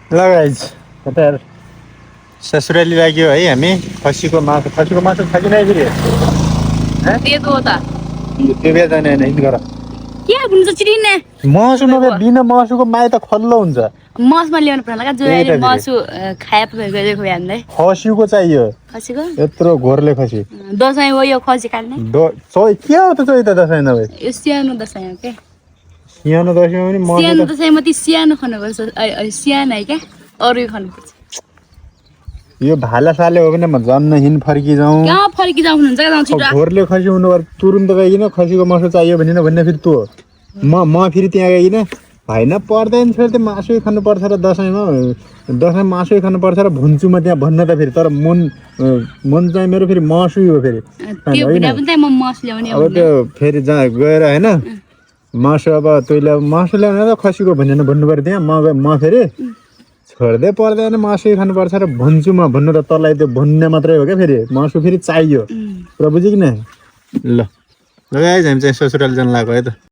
ल गाइज कता ससुराली लाग्यो है हामी खसीको मासु खाइदिन फेरि दे दो त त्यो बेच्दैन होइन हिँड गर के हुन्छ चिरिने मासु नभए बिना मासुको माइत खल्लो हुन्छ मसमा ल्याउनु पर्ला का जोले मासु खाए पनि गएको हामीलाई खसीको चाहियो खसीको यत्रो घोरले खसी दसैँ हो यो खसी काट्ने चोइ के हो त चोइ त दसैँ नभए यो सानो दसैँ हो के सानो दसैँमा पनि सानो दसैँमा ती सानो खानुपर्छ सानो है क्या अरू खानुपर्छ यो भाला साले हो भने म जन्न हिँड फर्किजाउँ कहाँ फर्किजाउँ हुन्छ क्या छिटो घोरले खसी हुनु तुरुन्त गइकिन खसीको मासु चाहियो भने फेरि तँ म फेरि त्यहाँ गइकिन होइन पर्दैन फेरि मासु खानुपर्छ र दसैँमा मासु खानुपर्छ र भन्छु म त्यहाँ भन्न त फेरि तर मन चाहिँ मेरो फेरि मासु हो फेरि अब त्यो फेरि जहाँ गएर होइन मासु अब तैँले मासु ल्याउन त खसीको भनेर भन्नु पऱ्यो त्यहाँ म फेरि छोड्दै पर्दैन मासु खानुपर्छ र भन्छु म भन्नु त तँलाई त्यो भन्ने मात्रै हो क्या फेरि मासु फेरि चाहियो र बुझ्यो कि न ल गाइज हामी चाहिँ ससुराली जान लाग्यो है त